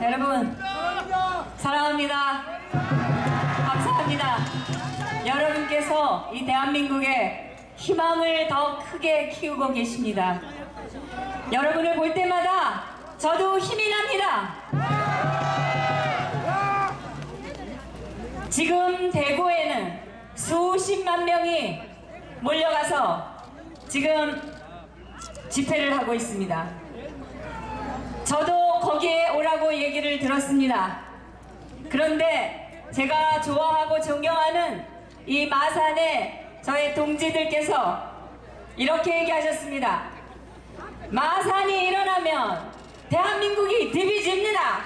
여러분 사랑합니다. 감사합니다. 여러분께서 이 대한민국의 희망을 더 크게 키우고 계십니다. 여러분을 볼 때마다 저도 힘이 납니다. 지금 대구에는 수십만 명이 몰려가서 지금 집회를 하고 있습니다. 저도 거기에 오라고 얘기를 들었습니다. 그런데 제가 좋아하고 존경하는 이 마산의 저의 동지들께서 이렇게 얘기하셨습니다. 마산이 일어나면 대한민국이 뒤집니다.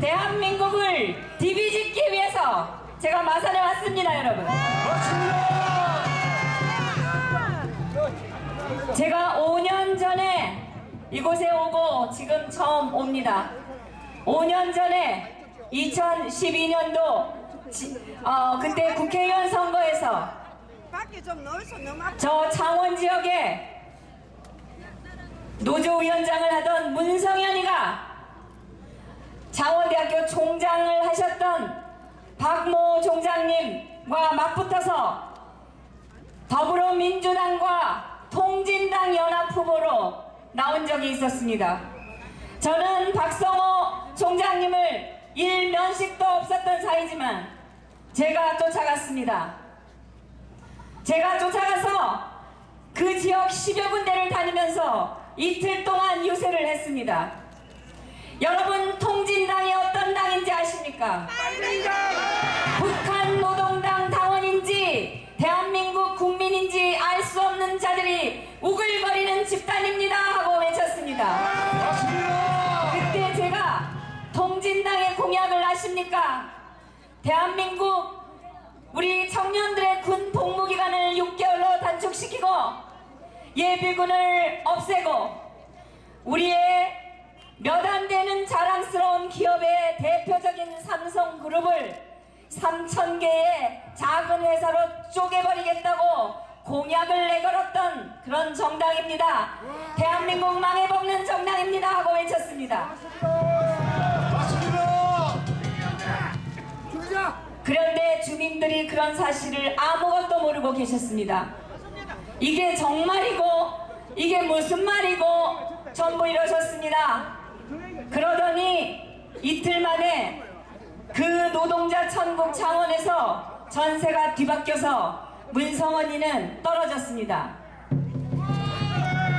대한민국을 뒤집기 위해서 제가 마산에 왔습니다, 여러분. 제가 5년 전에 이곳에 오고 지금 처음 옵니다. 5년 전에 2012년도 그때 국회의원 선거에서 저 창원 지역에 노조위원장을 하던 문성현이가 창원대학교 총장을 하셨던 박모 총장님과 맞붙어서 더불어민주당과 통진당 연합 후보로 나온 적이 있었습니다. 저는 박성호 총장님을 일면식도 없었던 사이지만 제가 쫓아갔습니다. 제가 쫓아가서 그 지역 10여 군데를 다니면서 이틀 동안 유세를 했습니다. 여러분, 통진당이 어떤 당인지 아십니까? 북한 노동당 당원인지 대한민국 국민인지 알 수 없는 자들이 우글거리는 집단입니다 하고 외쳤습니다. 그때 제가 통진당의 공약을 아십니까? 대한민국 우리 청년들의 군 복무기간을 6개월로 단축시키고 예비군을 없애고 우리의 몇 안 되는 자랑스러운 기업의 대표적인 삼성그룹을 3,000개의 작은 회사로 쪼개버리겠다고 공약을 내걸었던 그런 정당입니다. 대한민국 망해먹는 정당입니다 하고 외쳤습니다. 그런데 주민들이 그런 사실을 아무것도 모르고 계셨습니다. 이게 정말이고 이게 무슨 말이고 전부 이러셨습니다. 그러더니 이틀 만에 그 노동자 천국 창원에서 전세가 뒤바뀌어서 문성현이는 떨어졌습니다.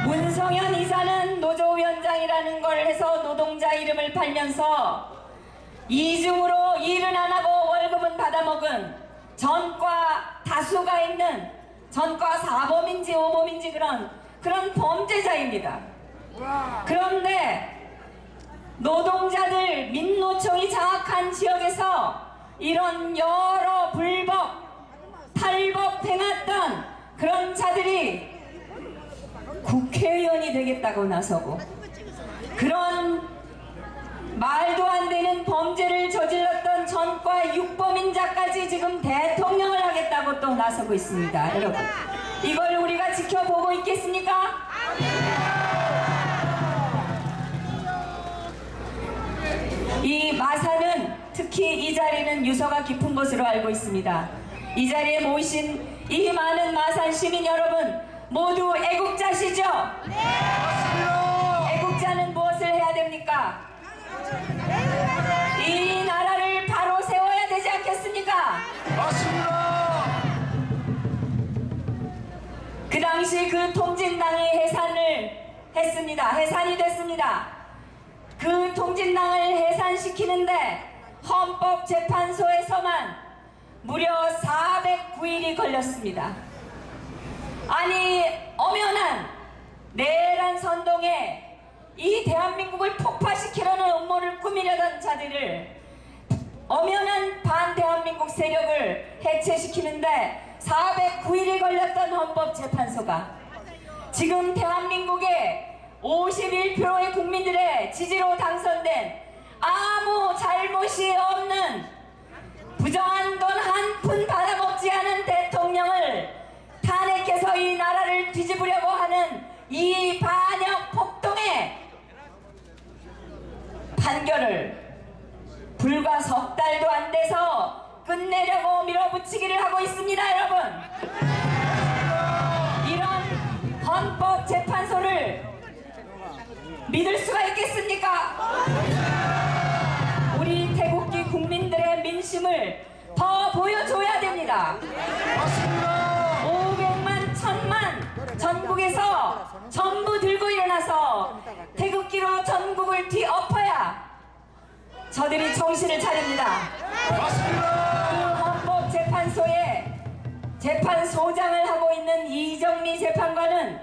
문성현 이사는 노조위원장이라는 걸 해서 노동자 이름을 팔면서 이중으로 일은 안 하고 월급은 받아먹은 전과 다수가 있는 전과 4범인지 5범인지 그런 범죄자입니다. 그런데 노동자들 민노총이 장악한 지역에서 이런 여러 불법 탈법 행했던 그런 자들이 국회의원이 되겠다고 나서고 그런 말도 안 되는 범죄를 저질렀던 전과 6범인자까지 지금 대통령을 하겠다고 또 나서고 있습니다. 여러분, 이걸 우리가 지켜보고 있겠습니까? 이 마산은 특히 이 자리는 유서가 깊은 것으로 알고 있습니다. 이 자리에 모이신 이 많은 마산 시민 여러분 모두 애국자시죠? 네! 애국자는 무엇을 해야 됩니까? 이 나라를 바로 세워야 되지 않겠습니까? 맞습니다. 그 당시 그 통진당이 해산을 했습니다. 해산이 됐습니다. 그 통진당을 해산시키는데 헌법재판소에서만 무려 409일이 걸렸습니다. 아니, 엄연한 내란 선동에 이 대한민국을 폭파시키려는 음모를 꾸미려던 자들을 엄연한 반대한민국 세력을 해체시키는데 409일이 걸렸던 헌법재판소가 지금 대한민국의 51%의 국민들의 지지로 당선된 아무 잘못이 없는 부정한 돈 한 푼 받아먹지 않은 대통령을 탄핵해서 이 나라를 뒤집으려고 하는 이 반역 폭동에 판결을 불과 석 달도 안 돼서 끝내려고 밀어붙이기를 하고 있습니다, 여러분. 이런 헌법재판소를 믿을 수가 있겠습니까? 우리 태국기 국민들의 민심을 더 보여줘야 됩니다. 500만, 1000만 전국에서 전부 들고 일어나서 태극기로 전국을 뒤엎어야 저들이 정신을 차립니다. 그 헌법재판소에 재판소장을 하고 있는 이정미 재판관은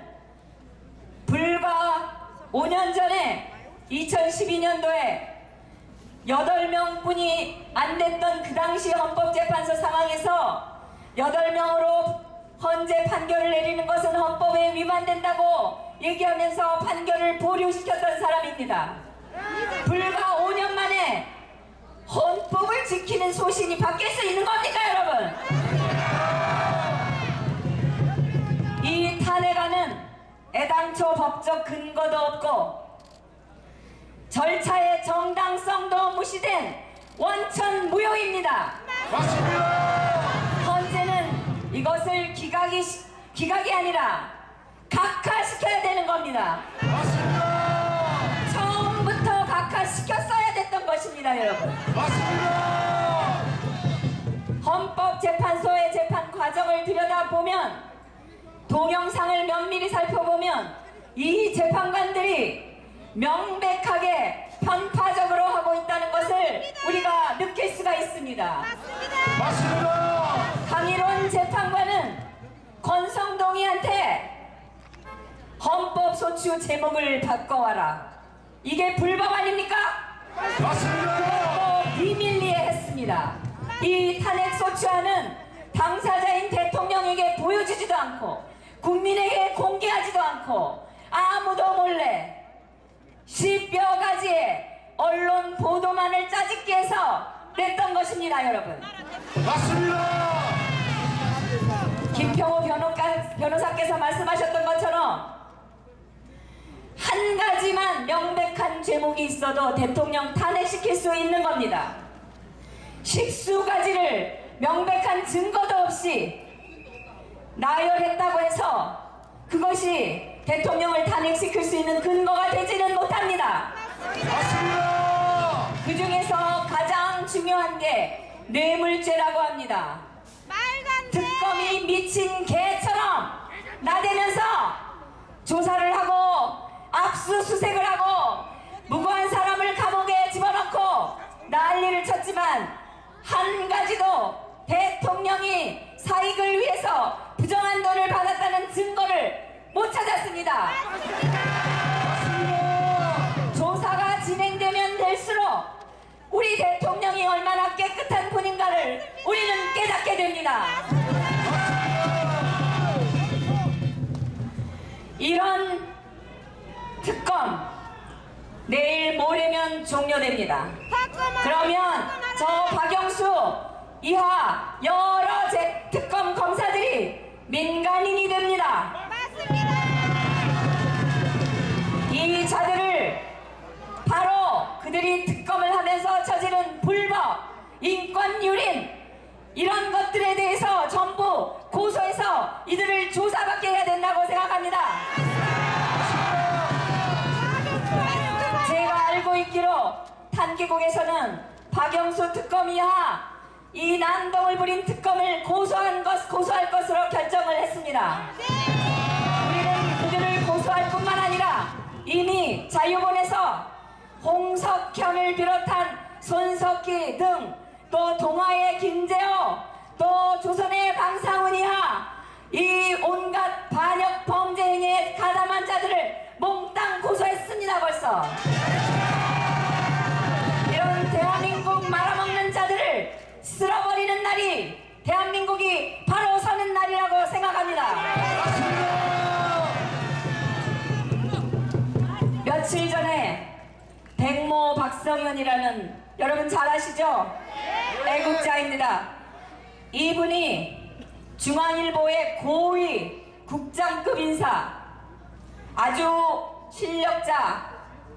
불과 5년 전에 2012년도에 8명뿐이 안 됐던 그 당시 헌법재판소 상황에서 8명으로 헌재 판결을 내리는 것은 헌법에 위반된다고 얘기하면서 판결을 보류시켰던 사람입니다. 불과 5년 만에 헌법을 지키는 소신이 바뀔 수 있는 겁니까, 여러분? 이 탄핵안은 애당초 법적 근거도 없고 절차의 정당성도 무시된 원천 무효입니다. 헌재는 이것을 기각이 아니라 각하시켜야 되는 겁니다. 처음부터 각하시켰어야 됐던 것입니다, 여러분. 헌법재판소의 재판 과정을 들여다보면, 동영상을 면밀히 살펴보면 이 재판관들이 명백하게 편파적으로 하고 있다는 것을 우리가 느낄 수가 있습니다. 강일원 재판관은 권성동이한테 헌법소추 제목을 바꿔와라, 이게 불법 아닙니까? 그것도 비밀리에 했습니다. 이 탄핵소추안은 당사자인 대통령에게 보여주지도 않고 국민에게 공개하지도 않고 아무도 몰래 10여 가지의 언론 보도만을 짜집기 해서 냈던 것입니다, 여러분. 맞습니다. 김평호 변호사께서 말씀하셨던 것처럼 한 가지만 명백한 죄목이 있어도 대통령 탄핵시킬 수 있는 겁니다. 십수 가지를 명백한 증거도 없이 나열했다고 해서 그것이 대통령을 탄핵시킬 수 있는 근거가 되지는 못합니다. 맞습니다. 그 중에서 가장 중요한 게 뇌물죄라고 합니다. 특검이 미친 개처럼 나대면서 조사를 하고 압수수색을 하고 무고한 사람을 감옥에 집어넣고 난리를 쳤지만 한 가지도 대통령이 사익을 위해서 부정한 돈을 받았다는 증거를 못 찾았습니다. 조사가 진행되면 될수록 우리 대통령이 얼마나 깨끗한 분인가를 우리는 깨닫게 됩니다. 이런 특검 내일 모레면 종료됩니다. 그러면 저 박영수 이하 여러 특검 검사들이 민간인이 됩니다. 이 자들을 바로 그들이 특검을 하면서 저지른 불법, 인권유린 이런 것들에 대해서 전부 고소해서 이들을 조사받게 해야 된다고 생각합니다. 제가 알고 있기로 탄기국에서는 박영수 특검 이하 이 난동을 부린 특검을 고소할 것으로 결정을 했습니다. 우리는 그들을 고소할 뿐만 아니라 이미 자유본에서 홍석현을 비롯한 손석희 등 또 동아의 김재호 또 조선의 방상훈 이하 이 온갖 반역 범죄 행위에 가담한 자들을 몽땅 고소했습니다. 벌써 이런 대한민국 말아먹는 자들을 쓸어버리는 날이 대한민국이 바로 서는 날이라고 생각합니다. 며칠 전에 백모 박성현이라는 여러분 잘 아시죠? 애국자입니다. 이분이 중앙일보의 고위 국장급 인사, 아주 실력자,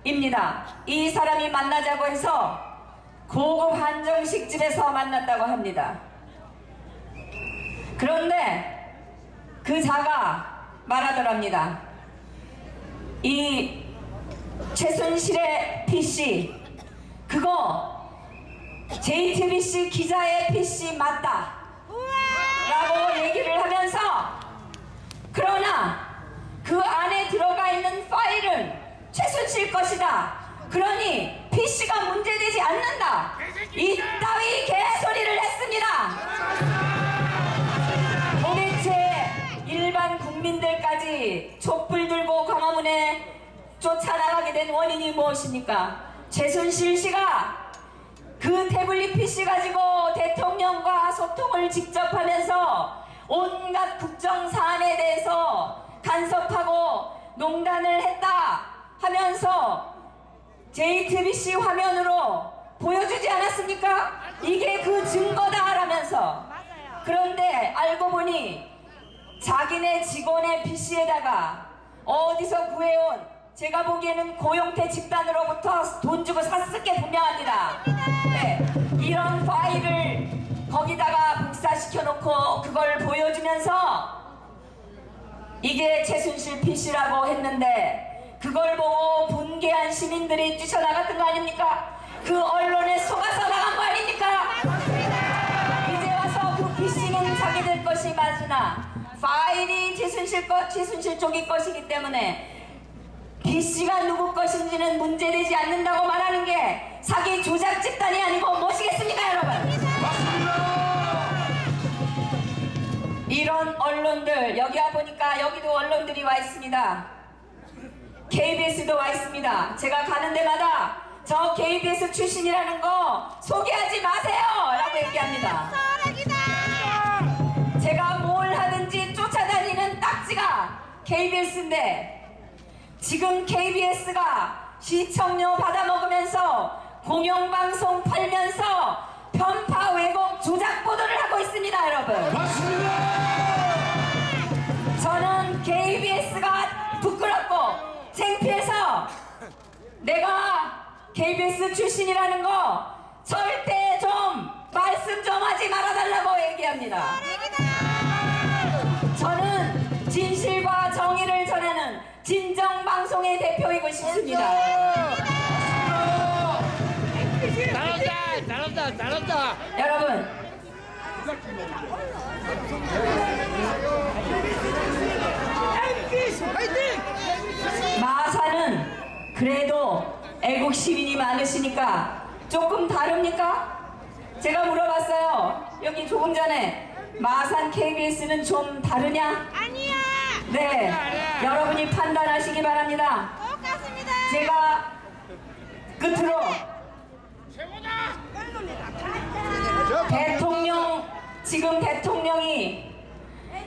입니다. 이 사람이 만나자고 해서 고급 한정식 집에서 만났다고 합니다. 그런데 그 자가 말하더랍니다. 이 최순실의 PC 그거 JTBC 기자의 PC 맞다 라고 얘기를 하면서, 그러나 그 안에 들어가 있는 파일은 최순실 것이다, 그러니 PC가 문제되지 않는다, 이따위 개소리를 했습니다. 도대체 일반 국민들까지 촛불 들고 광화문에 쫓아나가게 된 원인이 무엇입니까? 최순실 씨가 그 태블릿 PC 가지고 대통령과 소통을 직접 하면서 온갖 국정 사안에 대해서 간섭하고 농단을 했다 하면서 JTBC 화면으로 보여주지 않았습니까? 이게 그 증거다라면서. 그런데 알고 보니 자기네 직원의 PC에다가 어디서 구해온, 제가 보기에는 고용태 집단으로부터 돈 주고 샀을 게 분명합니다. 네, 이런 파일을 거기다가 복사시켜 놓고 그걸 보여주면서 이게 최순실 PC라고 했는데, 그걸 보고 분개한 시민들이 뛰쳐나갔던 거 아닙니까? 그 언론에 속아서 나간 거 아닙니까? 이제 와서 그 PC는 자기들 것이 맞으나 파일이 최순실 쪽이 것이기 때문에 PC가 누구 것인지는 문제되지 않는다고 말하는 게 사기 조작 집단이 아니고 무엇이겠습니까, 여러분? 이런 언론들, 여기 와보니까 여기도 언론들이 와 있습니다. KBS도 와 있습니다. 제가 가는 데마다 저 KBS 출신이라는 거 소개하지 마세요 라고 얘기합니다. 제가 뭘 하든지 쫓아다니는 딱지가 KBS인데, 지금 KBS가 시청료 받아먹으면서 공영방송 팔면서 편파 왜곡 조작 보도를 하고 있습니다, 여러분. 맞습니다. 저는 KBS가 부끄럽고 창피해서 내가 KBS 출신이라는 거 절대 좀 말씀 좀 하지 말아달라고 얘기합니다. 저는 진실과 정의를 전하는 진정방송의 대표이고 싶습니다. 잘한다. 여러분, 마사는 그래도 애국 시민이 많으시니까 조금 다릅니까? 제가 물어봤어요. 여기 조금 전에 마산 KBS는 좀 다르냐? 아니야. 네, 여러분이 판단하시기 바랍니다. 똑같습니다. 제가 끝으로 지금 대통령이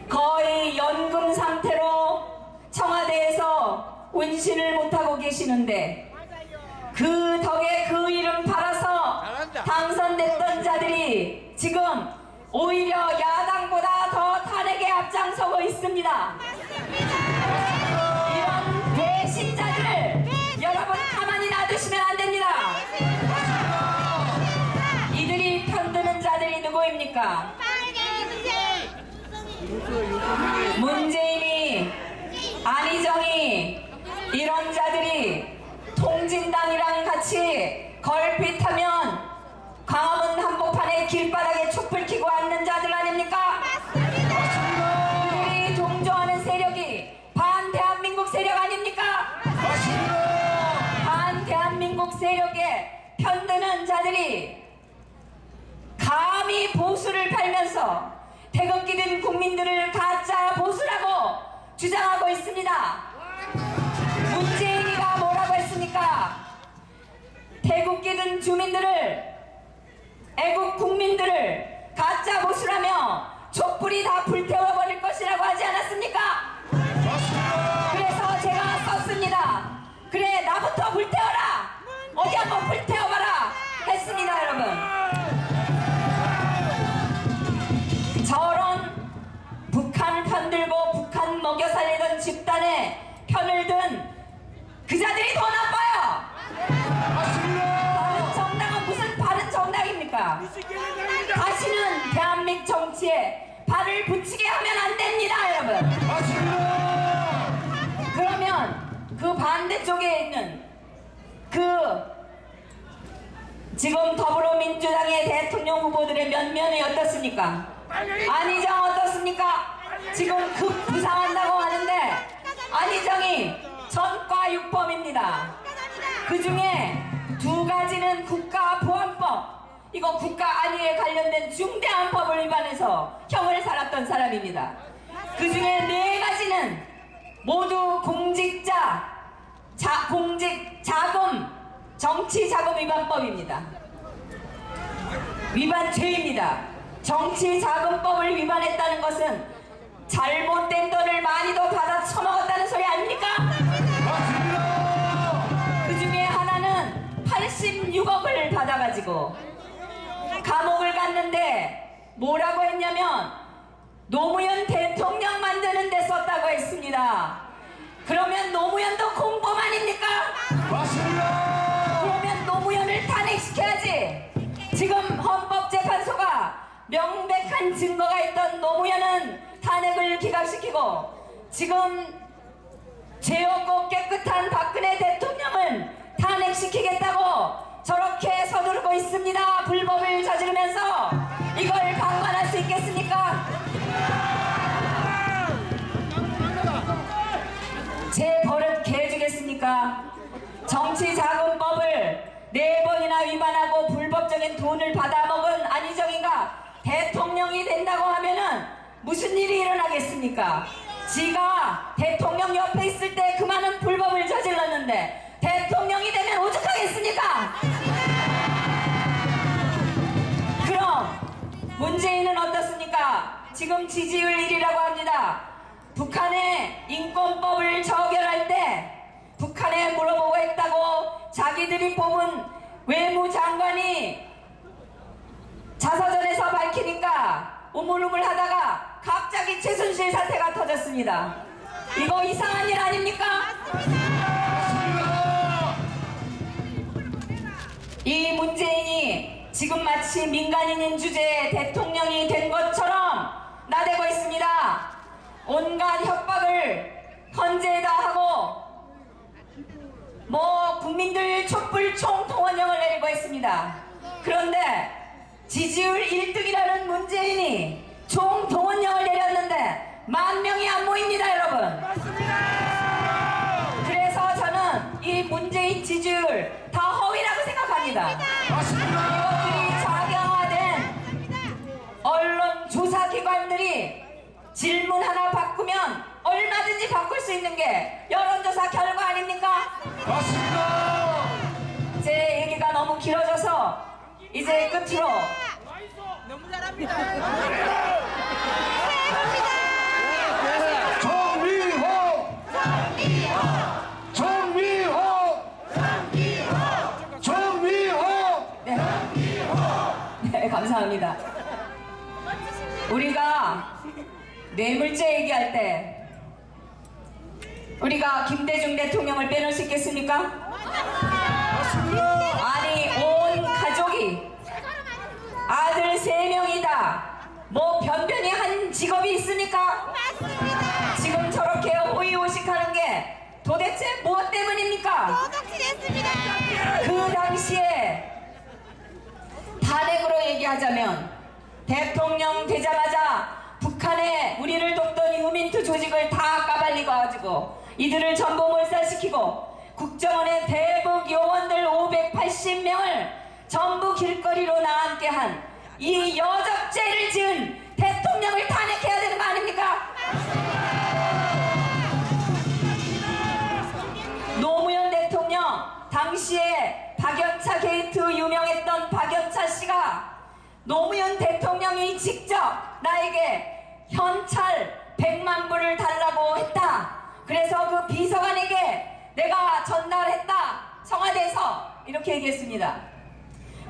거의 연금 상태로 청와대에서 운신을 못하고 계시는데, 그 덕에 그 이름 팔아서 당선됐던 자들이 지금 오히려 야당보다 더 탄핵에 앞장서고 있습니다. 이런 배신자들을 여러분 가만히 놔두시면 안 됩니다. 이들이 편드는 자들이 누구입니까? 문재인이, 안희정이, 이런 자들이 통진당이랑 같이 걸핏하면 광화문 한복판에 길바닥에 촛불 켜고 앉는 자들 아닙니까? 그들이 동조하는 세력이 반대한민국 세력 아닙니까? 반대한민국 세력에 편드는 자들이 감히 보수를 팔면서 태극기 든 국민들을 가짜 보수라고 주장하고 있습니다. 문재인이가 뭐라고 했습니까? 태극기 든 주민들을, 애국 국민들을 가짜 보수라며 촛불이 다 불태워버릴 것이라고 하지 않았습니까? 그래서 제가 썼습니다. 그래, 나부터 불태워라! 어디 한번 불태워봐라! 했습니다, 여러분. 저런 북한 편들고 북한 먹여 살리던 집단의 편을 든 그 자들이 더 나빠요. 다시는 대한민국 정치에 발을 붙이게 하면 안 됩니다, 여러분. 맞습니다. 그러면 그 반대쪽에 있는 지금 더불어민주당의 대통령 후보들의 면면이 어떻습니까? 안희정 어떻습니까? 지금 급부상한다고 하는데 안희정이 전과 6범입니다. 그 중에 2가지는 국가보안법, 이거 국가 안위에 관련된 중대한 법을 위반해서 형을 살았던 사람입니다. 그 중에 4가지는 모두 공직자, 공직 자금, 정치 자금 위반법입니다. 위반죄입니다. 정치 자금법을 위반했다는 것은 잘못된 돈을 많이 더 받아 처먹었다는 소리 아닙니까? 맞습니다. 그 중에 하나는 86억을 받아가지고 감옥을 갔는데 뭐라고 했냐면 노무현 대통령 만드는 데 썼다고 했습니다. 그러면 노무현도 공범 아닙니까? 맞습니다. 그러면 노무현을 탄핵시켜야지. 지금 헌법재판소가 명백한 증거가 있던 노무현은 탄핵을 기각시키고 지금 죄 없고 깨끗한 박근혜 대통령은 탄핵시키겠다고 저렇게 서두르고 있습니다. 불법을 저지르면서 이걸 방관할 수 있겠습니까? 제 버릇 개해주겠습니까? 정치자금법을 4번이나 위반하고 불법적인 돈을 받아먹은 안희정이가 대통령이 된다고 하면은 무슨 일이 일어나겠습니까? 지가 대통령 옆에 있을 때 그 많은 불법을 저질렀는데 대통령이 되면 오죽하겠습니까? 그럼 문재인은 어떻습니까? 지금 지지율 1위라고 합니다. 북한의 인권법을 처결할 때 북한에 물어보고 했다고 자기들이 뽑은 외무장관이 자서전에서 밝히니까 우물우물 하다가 갑자기 최순실 사태가 터졌습니다. 이거 이상한 일 아닙니까? 이 문재인이 지금 마치 민간인인 주제에 대통령이 된 것처럼 나대고 있습니다. 온갖 협박을 헌재에다 하고 국민들 촛불 총동원령을 내리고 있습니다. 그런데 지지율 1등이라는 문재인이 총동원령을 내렸는데 10,000명이 안 모입니다, 여러분. 그래서 저는 이 문재인 지지율 다 허위라고 생각합니다. 이것들이 작용화된 언론 조사기관들이 질문 하나 바꾸면 얼마든지 바꿀 수 있는 게 여론조사 결과 아닙니까? 맞습니다. 제 얘기가 너무 길어져서 이제 끝으로 너무 잘합니다. 정미호! 정미호! 정미호! 네, 감사합니다. 우리가 뇌물죄 얘기할 때 우리가 김대중 대통령을 빼놓을 수 있겠습니까? 아니 온 가족이 아들 3명이다 뭐 변변히 한 직업이 있습니까? 지금 저렇게 호의호식하는 게 도대체 무엇 때문입니까? 그 당시에 탄핵으로 얘기하자면 대통령 되자마자 북한에 우리를 돕던 유민투 조직을 다 까발리고 가지고 이들을 전부 몰살시키고 국정원의 대북 요원들 580명을 전부 길거리로 나앉게 한 이 여적죄를 지은 대통령을 탄핵해야 되는 거 아닙니까? 노무현 대통령 당시에 박연차 게이트 유명했던 박연차 씨가 노무현 대통령이 직접 나에게 현찰 100만 불을 달라고 했다. 그래서 그 비서관에게 내가 전달했다. 청와대에서 이렇게 얘기했습니다.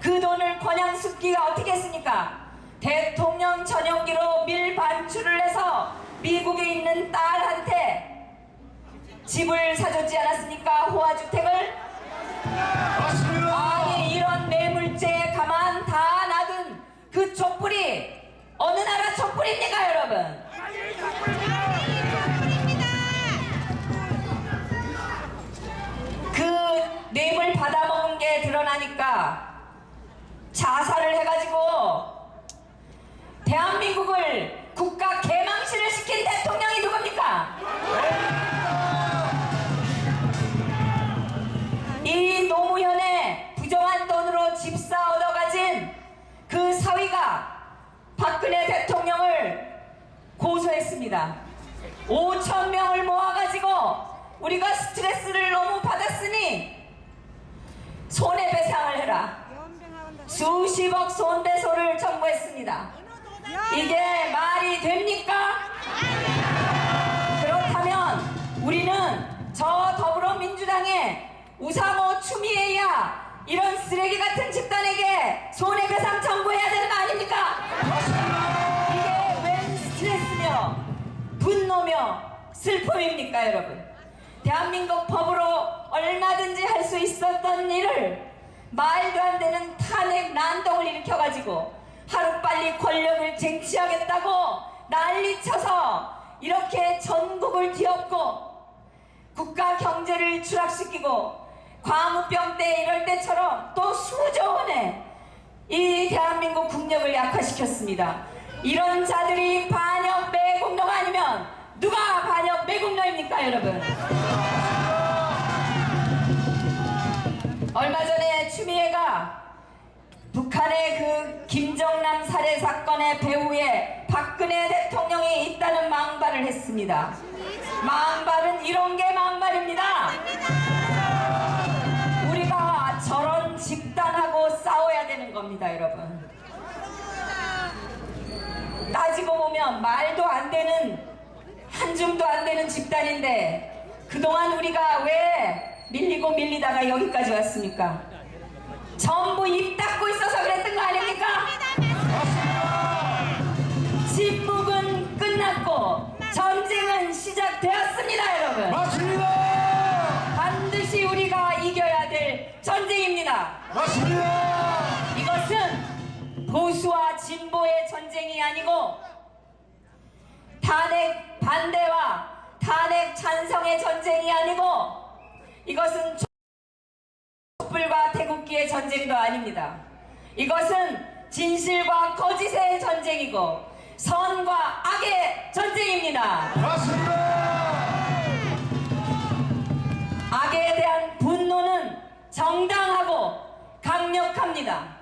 그 돈을 권양숙기가 어떻게 했습니까? 대통령 전용기로 밀반출을 해서 미국에 있는 딸한테 집을 사줬지 않았습니까? 호화주택을? 맞습니다. 아니 이런 뇌물죄에 가만 다 놔둔 작물입니까, 여러분? 그 뇌물 받아먹은 게 드러나니까 자살을 해가지고 대한민국을 국가 개망신을 시킨 대통령이 누굽니까? 이 노무현의 부정한 돈으로 집사 얻어가진 그 사위가 박근혜 대통령을 고소했습니다. 5,000명을 모아가지고 우리가 스트레스를 너무 받았으니 손해배상을 해라. 수십억 손배소를 청구했습니다. 이게 말이 됩니까? 그렇다면 우리는 저 더불어민주당의 우상호 추미애야 이런 쓰레기 같은 집단에게 손해배상 청구해야 되는 거 아닙니까? 이게 웬 스트레스며 분노며 슬픔입니까, 여러분? 대한민국 법으로 얼마든지 할 수 있었던 일을 말도 안 되는 탄핵 난동을 일으켜가지고 하루빨리 권력을 쟁취하겠다고 난리쳐서 이렇게 전국을 뒤엎고 국가 경제를 추락시키고 광우병 때 이럴 때처럼 또 수조 원에 이 대한민국 국력을 약화시켰습니다. 이런 자들이 반역 매국노가 아니면 누가 반역 매국노입니까, 여러분? 얼마 전에 추미애가 북한의 그 김정남 살해 사건의 배후에 박근혜 대통령이 있다는 망발을 했습니다. 망발은 이런 게 망발입니다. 우리가 저런 집단하고 싸워야 되는 겁니다, 여러분. 따지고 보면 말도 안 되는 한 줌도 안 되는 집단인데 그동안 우리가 왜 밀리고 밀리다가 여기까지 왔습니까? 전부 입 닫고 있어서 그랬던 거 아닙니까? 침묵은 끝났고 전쟁은 시작되었습니다, 여러분. 맞습니다. 반드시 우리가 이겨야 될 전쟁입니다. 맞습니다. 이것은 보수와 진보의 전쟁이 아니고 탄핵 반대와 탄핵 찬성의 전쟁이 아니고 이것은 촛불과 태극기의 전쟁도 아닙니다. 이것은 진실과 거짓의 전쟁이고 선과 악의 전쟁입니다. 맞습니다. 악에 대한 분노는 정당하고 강력합니다.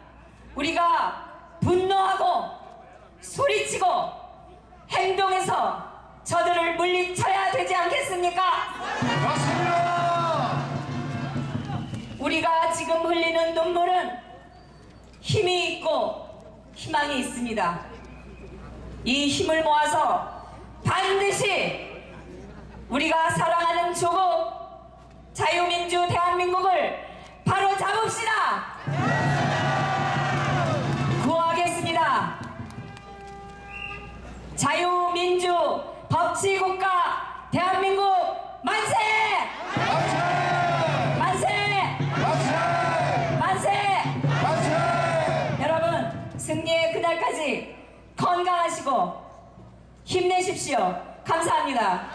우리가 분노하고 소리치고 행동해서 저들을 물리쳐야 되지 않겠습니까? 맞습니다. 우리가 지금 흘리는 눈물은 힘이 있고 희망이 있습니다. 이 힘을 모아서 반드시 우리가 사랑하는 조국 자유민주 대한민국을 바로 잡읍시다. 구호하겠습니다. 자유민주 법치국가 대한민국 만세! 만세! 만세! 만세! 만세! 여러분, 승리의 그날까지 건강하시고 힘내십시오. 감사합니다.